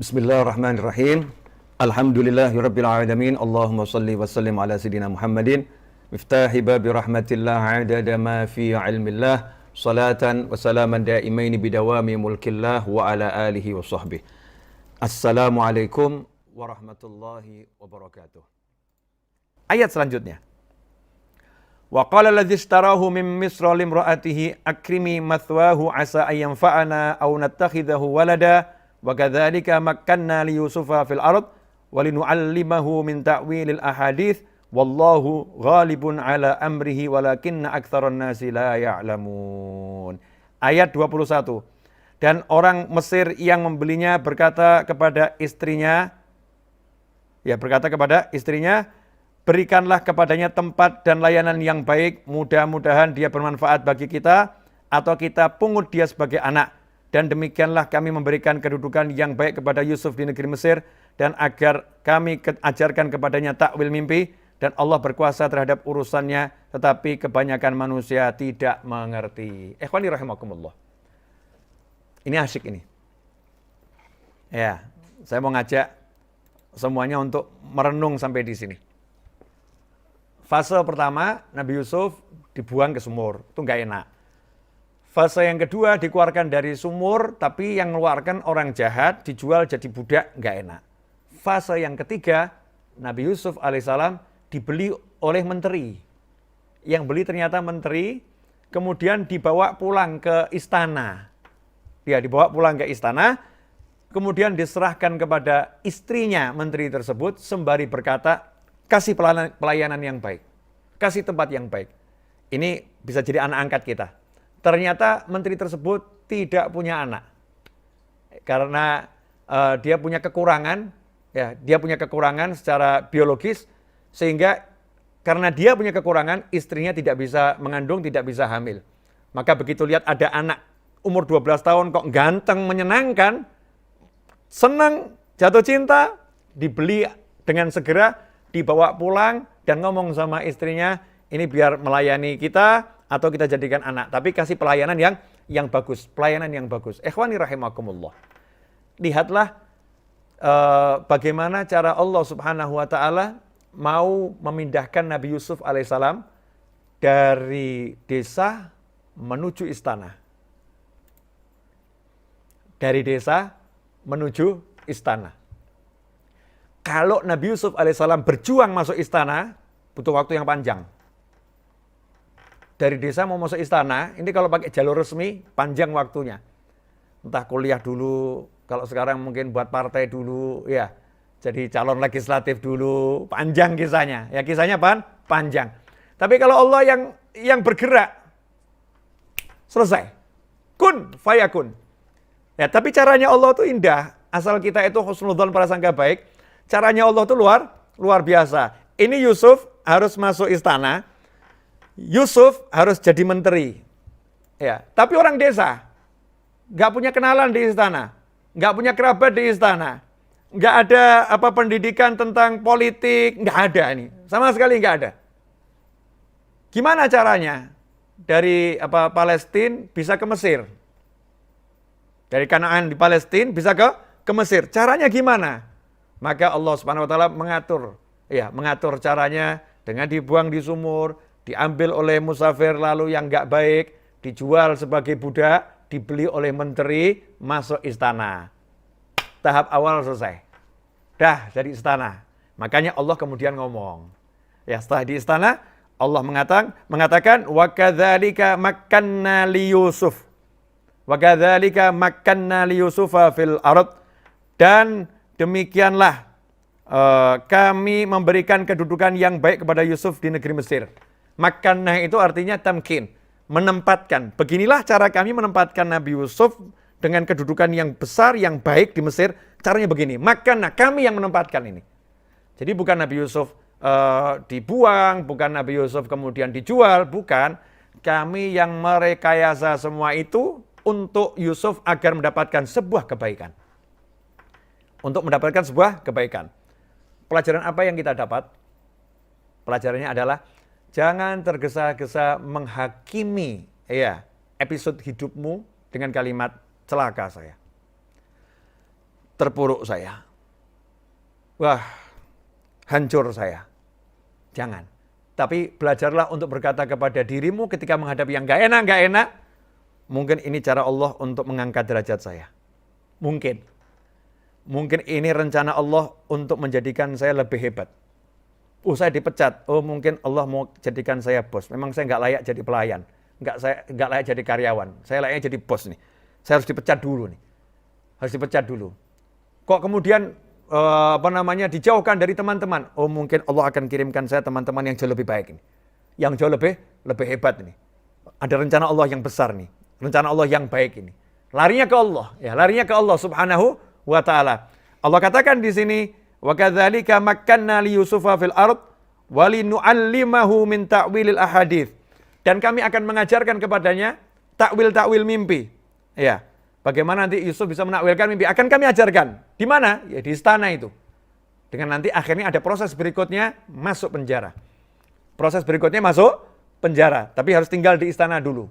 Bismillahirrahmanirrahim. Alhamdulillahirabbil alamin. Allahumma shalli wa sallim ala sayidina Muhammadin. Miftahi babi rahmatillah adada ma fi ilmillah. Salatan wa salaman daimaini bidawami mulkillah wa ala alihi wa sahbihi. Assalamualaikum warahmatullahi wabarakatuh. Ayat selanjutnya. Wa qala alladzi ishtarahu min Misra limra'atihi akrimi mathwahu asa an yanfa'ana aw nattakhidahu walada. Wa kadzalika makkanna li Yusufa fil ard wa linu'allimahu min ta'wilil ahadits wallahu ghalibun ala amrihi walakinna aktsaran nasi la ya'lamun. Ayat 21. Dan orang Mesir yang membelinya berkata kepada istrinya, berikanlah kepadanya tempat dan layanan yang baik, mudah-mudahan dia bermanfaat bagi kita atau kita pungut dia sebagai anak. Dan demikianlah kami memberikan kedudukan yang baik kepada Yusuf di negeri Mesir, dan agar kami ajarkan kepadanya takwil mimpi, dan Allah berkuasa terhadap urusannya, tetapi kebanyakan manusia tidak mengerti. Ikhwani rahimakumullah. Ini asyik ini. Ya, saya mau ngajak semuanya untuk merenung sampai di sini. Fase pertama, Nabi Yusuf dibuang ke sumur, itu nggak enak. Fase yang kedua, dikeluarkan dari sumur, tapi yang mengeluarkan orang jahat, dijual jadi budak, nggak enak. Fase yang ketiga, Nabi Yusuf alaihissalam dibeli oleh menteri. Yang beli ternyata menteri, kemudian dibawa pulang ke istana. Ya, dibawa pulang ke istana, kemudian diserahkan kepada istrinya menteri tersebut, sembari berkata, kasih pelayanan yang baik, kasih tempat yang baik. Ini bisa jadi anak angkat kita. Ternyata menteri tersebut tidak punya anak, karena dia punya kekurangan, dia punya kekurangan secara biologis, sehingga karena dia punya kekurangan, istrinya tidak bisa mengandung, tidak bisa hamil. Maka begitu lihat ada anak umur 12 tahun kok ganteng, menyenangkan, senang, jatuh cinta, dibeli dengan segera, dibawa pulang dan ngomong sama istrinya, ini biar melayani kita, atau kita jadikan anak, tapi kasih pelayanan yang bagus, pelayanan yang bagus. Ikhwani rahimakumullah. Lihatlah bagaimana cara Allah Subhanahu wa taala mau memindahkan Nabi Yusuf alaihissalam dari desa menuju istana. Dari desa menuju istana. Kalau Nabi Yusuf alaihissalam berjuang masuk istana, butuh waktu yang panjang. Dari desa mau masuk istana, ini kalau pakai jalur resmi, panjang waktunya. Entah kuliah dulu, kalau sekarang mungkin buat partai dulu, ya. Jadi calon legislatif dulu, panjang kisahnya. Ya kisahnya panjang. Tapi kalau Allah yang bergerak, selesai. Kun fayakun. Ya, tapi caranya Allah itu indah. Asal kita itu husnudzon, prasangka baik. Caranya Allah itu luar biasa. Ini Yusuf harus masuk istana. Yusuf harus jadi menteri, ya. Tapi orang desa, nggak punya kenalan di istana, nggak punya kerabat di istana, nggak ada pendidikan tentang politik, nggak ada ini, sama sekali nggak ada. Gimana caranya? Dari Palestina bisa ke Mesir, dari Kanaan di Palestina bisa ke Mesir. Caranya gimana? Maka Allah Subhanahu Wa Taala mengatur caranya dengan dibuang di sumur. Diambil oleh musafir lalu yang nggak baik, dijual sebagai budak, dibeli oleh menteri, masuk istana. Tahap awal selesai. Dah jadi istana. Makanya Allah kemudian ngomong. Ya, setelah di istana, Allah mengatakan wa kadzalika makkanna li Yusuf. Wa kadzalika makkanna li Yusufa fil ard. Dan demikianlah kami memberikan kedudukan yang baik kepada Yusuf di negeri Mesir. Makannah itu artinya tamkin, menempatkan. Beginilah cara kami menempatkan Nabi Yusuf dengan kedudukan yang besar, yang baik di Mesir. Caranya begini, makannah, kami yang menempatkan ini. Jadi bukan Nabi Yusuf dibuang, bukan Nabi Yusuf kemudian dijual, bukan. Kami yang merekayasa semua itu untuk Yusuf agar mendapatkan sebuah kebaikan. Untuk mendapatkan sebuah kebaikan. Pelajaran apa yang kita dapat? Pelajarannya adalah jangan tergesa-gesa menghakimi episode hidupmu dengan kalimat celaka saya. terpuruk saya. Wah, hancur saya. Jangan. Tapi belajarlah untuk berkata kepada dirimu ketika menghadapi yang gak enak. Mungkin ini cara Allah untuk mengangkat derajat saya. Mungkin ini rencana Allah untuk menjadikan saya lebih hebat. Saya dipecat. Mungkin Allah mau jadikan saya bos. Memang saya nggak layak jadi pelayan. Nggak layak jadi karyawan. Saya layaknya jadi bos nih. Saya harus dipecat dulu nih. Harus dipecat dulu. Kok kemudian dijauhkan dari teman-teman? Mungkin Allah akan kirimkan saya teman-teman yang jauh lebih baik ini. Yang jauh lebih hebat ini. Ada rencana Allah yang besar nih. Rencana Allah yang baik ini. Larinya ke Allah. Ya, larinya ke Allah Subhanahu wa ta'ala. Allah katakan di sini, wa kadzalika makkanna li Yusufa fil ard wa linu'allimahu min ta'wilil ahadits. Dan kami akan mengajarkan kepadanya takwil mimpi. Ya. Bagaimana nanti Yusuf bisa menakwilkan mimpi? Akan kami ajarkan. Di mana? Ya di istana itu. Dengan nanti akhirnya ada proses berikutnya masuk penjara. Proses berikutnya masuk penjara. Tapi harus tinggal di istana dulu.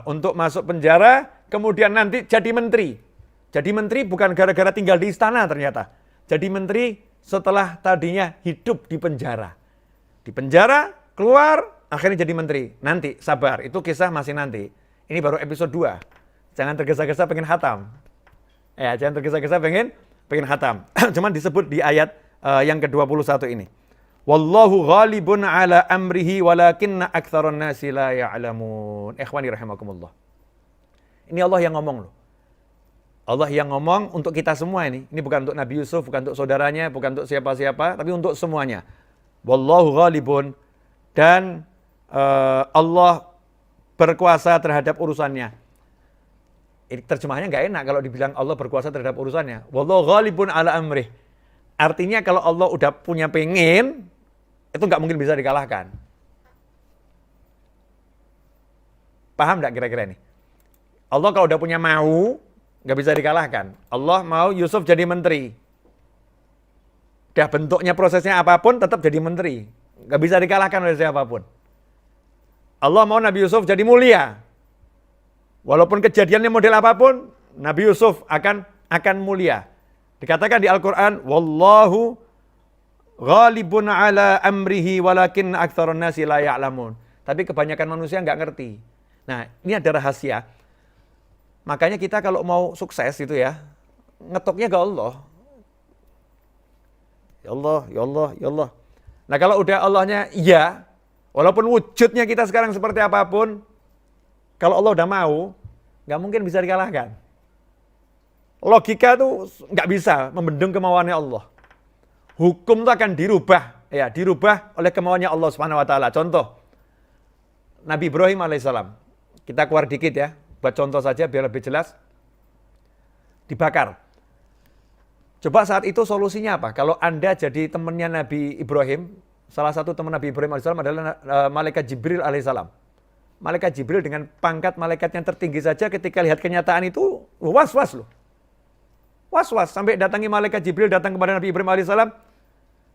Untuk masuk penjara, kemudian nanti jadi menteri. Jadi menteri bukan gara-gara tinggal di istana ternyata. Jadi menteri setelah tadinya hidup di penjara. Di penjara, keluar, akhirnya jadi menteri. Nanti, sabar. Itu kisah masih nanti. Ini baru episode 2. Jangan tergesa-gesa pengen khatam. Ya, jangan tergesa-gesa pengen khatam. Cuman disebut di ayat yang ke-21 ini. Wallahu ghalibun ala amrihi walakinna aktsaran nasi la ya'lamun. Ikhwani rahimakumullah. Ini Allah yang ngomong loh. Allah yang ngomong untuk kita semua ini. Ini bukan untuk Nabi Yusuf, bukan untuk saudaranya, bukan untuk siapa-siapa, tapi untuk semuanya. Wallahu ghalibun, dan Allah berkuasa terhadap urusannya. Ini terjemahannya nggak enak kalau dibilang Allah berkuasa terhadap urusannya. Wallahu ghalibun ala amrih. Artinya kalau Allah udah punya pengen, itu nggak mungkin bisa dikalahkan. Paham nggak kira-kira ini? Allah kalau udah punya mau, nggak bisa dikalahkan. Allah mau Yusuf jadi menteri. Dah bentuknya prosesnya apapun tetap jadi menteri. Nggak bisa dikalahkan oleh siapapun. Allah mau Nabi Yusuf jadi mulia. Walaupun kejadiannya model apapun, Nabi Yusuf akan mulia. Dikatakan di Al-Quran, Wallahu ghalibun ala amrihi walakin aktsaran nasi la ya'lamun. Tapi kebanyakan manusia nggak ngerti. Nah, ini ada rahasia. Makanya kita kalau mau sukses itu ya, ngetoknya ke Allah. Ya Allah, ya Allah, ya Allah. Nah kalau udah Allahnya iya, walaupun wujudnya kita sekarang seperti apapun, kalau Allah udah mau, nggak mungkin bisa dikalahkan. Logika tuh nggak bisa membendung kemauannya Allah. Hukum itu akan dirubah oleh kemauannya Allah Subhanahu Wa Taala. Contoh, Nabi Ibrahim alaihissalam. Kita keluar dikit ya, buat contoh saja biar lebih jelas. Dibakar. Coba saat itu solusinya apa? Kalau Anda jadi temannya Nabi Ibrahim, salah satu teman Nabi Ibrahim alaihissalam adalah malaikat Jibril alaihissalam. Malaikat Jibril dengan pangkat malaikat yang tertinggi saja ketika lihat kenyataan itu was-was loh. Was-was sampai datangi malaikat Jibril datang kepada Nabi Ibrahim alaihissalam.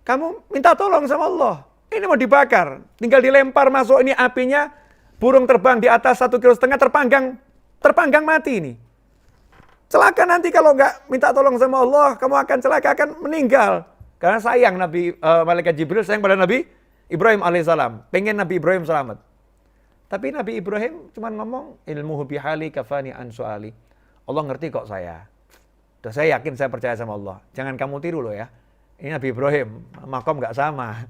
Kamu minta tolong sama Allah. Ini mau dibakar. Tinggal dilempar masuk ini apinya. Burung terbang di atas 1,5 kilo terpanggang mati ini. Celaka nanti kalau nggak minta tolong sama Allah, kamu akan celaka, akan meninggal. Karena sayang malaikat Jibril sayang pada Nabi Ibrahim alaihissalam. Pengen Nabi Ibrahim selamat. Tapi Nabi Ibrahim cuma ngomong, ilmuhu bihali kafani an su'ali. Allah ngerti kok saya. Udah saya yakin, saya percaya sama Allah. Jangan kamu tiru loh ya. Ini Nabi Ibrahim, makom nggak sama.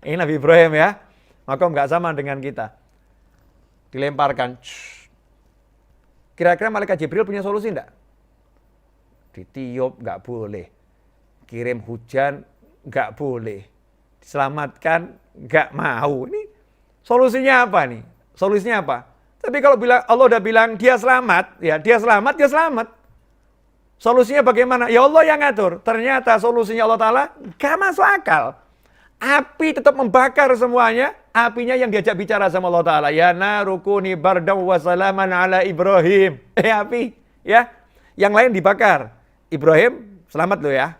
Ini Nabi Ibrahim ya, makom nggak sama dengan kita. Dilemparkan. Kira-kira malaikat Jibril punya solusi enggak? Ditiup nggak boleh. Kirim hujan nggak boleh. Diselamatkan nggak mau. Ini solusinya apa nih? Solusinya apa? Tapi kalau Allah udah bilang dia selamat, ya dia selamat. Solusinya bagaimana? Ya Allah yang ngatur. Ternyata solusinya Allah Ta'ala gak masuk akal. Api tetap membakar semuanya. Apinya yang diajak bicara sama Allah Ta'ala. Ya narukuni bardaw wa salaman ala Ibrahim. Api. Ya. Yang lain dibakar. Ibrahim selamat loh ya.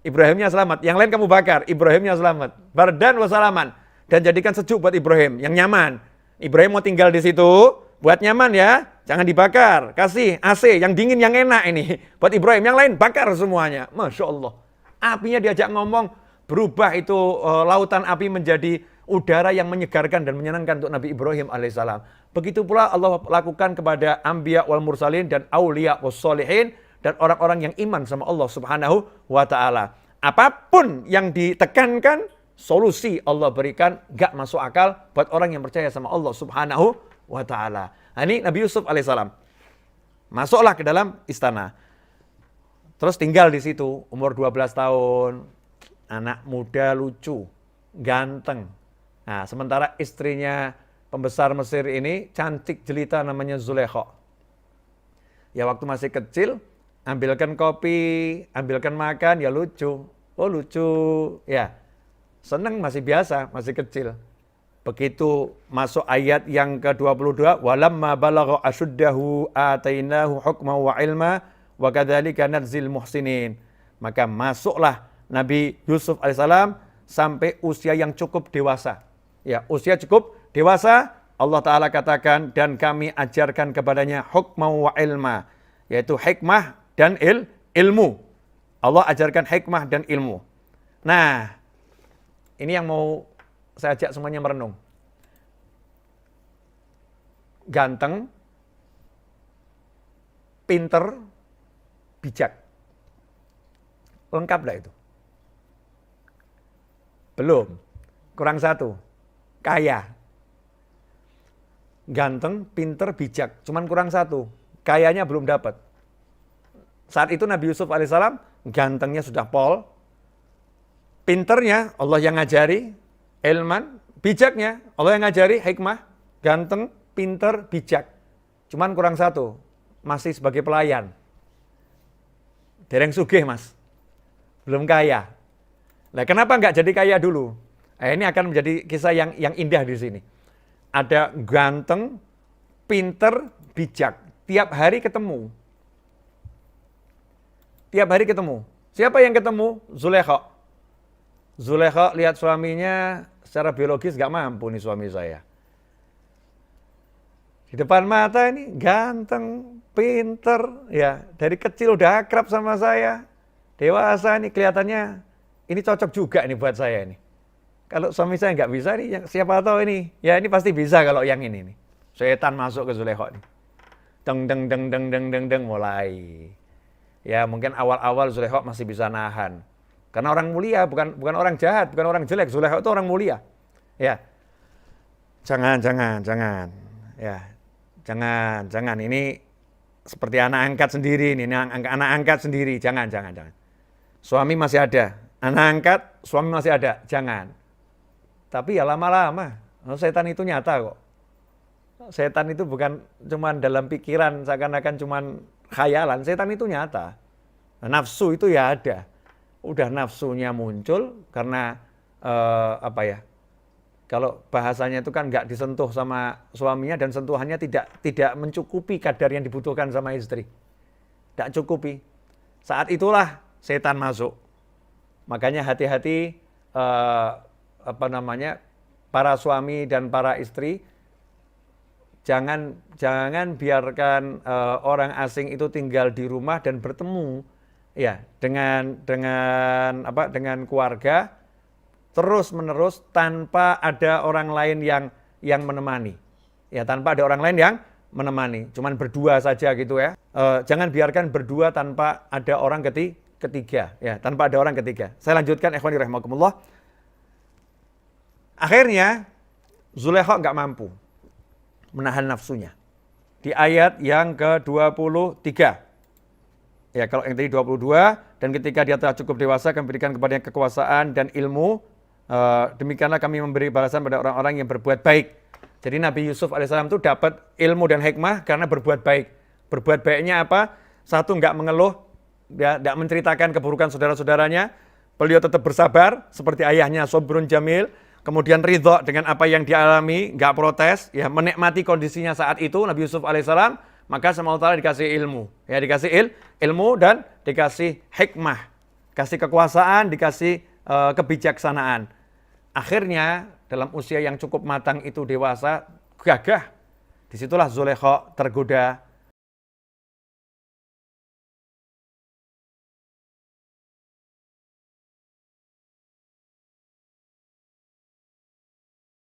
Ibrahimnya selamat. Yang lain kamu bakar. Ibrahimnya selamat. Bardan wa salaman. Dan jadikan sejuk buat Ibrahim. Yang nyaman. Ibrahim mau tinggal di situ. Buat nyaman ya. jangan dibakar, kasih AC yang dingin yang enak ini. Buat Ibrahim, yang lain bakar semuanya. Masya Allah. Apinya diajak ngomong, berubah itu lautan api menjadi udara yang menyegarkan dan menyenangkan untuk Nabi Ibrahim alaihissalam. Begitu pula Allah lakukan kepada Anbiya wal Mursalin dan Auliya was Solihin dan orang-orang yang iman sama Allah subhanahu wa ta'ala. Apapun yang ditekankan, solusi Allah berikan, gak masuk akal buat orang yang percaya sama Allah subhanahu wa ta'ala. Nah, ini Nabi Yusuf alaihissalam. Masuklah ke dalam istana. Terus tinggal di situ, umur 12 tahun, anak muda lucu, ganteng. Nah, sementara istrinya pembesar Mesir ini cantik jelita namanya Zulaikha. Ya waktu masih kecil, ambilkan kopi, ambilkan makan, ya lucu. Oh lucu, ya seneng masih biasa, masih kecil. Begitu masuk ayat yang ke-22, walamma balagha ashuddahu atainahu hukma wa ilma wa kadzalika nadzil muhsinin. Maka masuklah Nabi Yusuf alaihissalam sampai usia yang cukup dewasa. Ya, usia cukup dewasa, Allah Ta'ala katakan, dan kami ajarkan kepadanya hukma wa ilma, yaitu hikmah dan ilmu. Allah ajarkan hikmah dan ilmu. Nah, ini yang mau saya ajak semuanya merenung. Ganteng, pinter, bijak. Lengkap dah itu? Belum. Kurang satu. Kaya. Ganteng, pinter, bijak. Cuman kurang satu. Kayanya belum dapat. Saat itu Nabi Yusuf alaihissalam gantengnya sudah pol. Pinternya Allah yang ngajari. Ilman. Bijaknya Allah yang ngajari. Hikmah. Ganteng, pinter, bijak. Cuman kurang satu. Masih sebagai pelayan. Dereng sugih mas. Belum kaya. Nah, kenapa nggak jadi kaya dulu? Nah, ini akan menjadi kisah yang indah di sini. Ada ganteng, pinter, bijak. Tiap hari ketemu. Tiap hari ketemu. Siapa yang ketemu? Zulaikha. Zulaikha lihat suaminya secara biologis nggak mampu nih suami saya. Di depan mata ini ganteng, pinter, ya dari kecil udah akrab sama saya. Dewasa nih kelihatannya ini cocok juga nih buat saya nih. Kalau suami saya nggak bisa nih, siapa tahu ini. Ya ini pasti bisa kalau yang ini nih. Setan masuk ke Zulaikha nih. Deng deng deng deng deng deng deng mulai. Ya mungkin awal-awal Zulaikha masih bisa nahan. Karena orang mulia, bukan orang jahat, bukan orang jelek. Zulaikha itu orang mulia. Ya. Jangan. Ya. Jangan. Ini seperti anak angkat sendiri nih, anak angkat sendiri. Jangan. Suami masih ada. Anak angkat, suami masih ada. Jangan. Tapi ya lama-lama, setan itu nyata kok. Setan itu bukan cuma dalam pikiran, seakan-akan cuma khayalan. Setan itu nyata. Nafsu itu ya ada. Udah nafsunya muncul karena kalau bahasanya itu kan nggak disentuh sama suaminya dan sentuhannya tidak mencukupi kadar yang dibutuhkan sama istri. Tidak cukupi. Saat itulah setan masuk. Makanya hati-hati para suami dan para istri jangan biarkan orang asing itu tinggal di rumah dan bertemu ya dengan keluarga terus-menerus tanpa ada orang lain yang menemani. Ya, tanpa ada orang lain yang menemani. Cuman berdua saja gitu ya. Jangan biarkan berdua tanpa ada orang ketiga, ya, tanpa ada orang ketiga. Saya lanjutkan, ikhwani rahimakumullah. Akhirnya Zulaikha nggak mampu menahan nafsunya. Di ayat yang ke-23. Ya, kalau yang tadi 22, dan ketika dia telah cukup dewasa, kami berikan kepadanya kekuasaan dan ilmu. Demikianlah kami memberi balasan pada orang-orang yang berbuat baik. Jadi Nabi Yusuf alaihissalam itu dapat ilmu dan hikmah karena berbuat baik. Berbuat baiknya apa? Satu, nggak mengeluh, ya, nggak menceritakan keburukan saudara-saudaranya. Beliau tetap bersabar, seperti ayahnya Sobrun Jamil. Kemudian ridho dengan apa yang dialami, nggak protes, ya, menikmati kondisinya saat itu Nabi Yusuf alaihissalam. Maka sama Allah Ta'ala dikasih ilmu, ya, dikasih ilmu dan dikasih hikmah, kasih kekuasaan, dikasih kebijaksanaan. Akhirnya dalam usia yang cukup matang itu dewasa, gagah, Disitulah Zulekho tergoda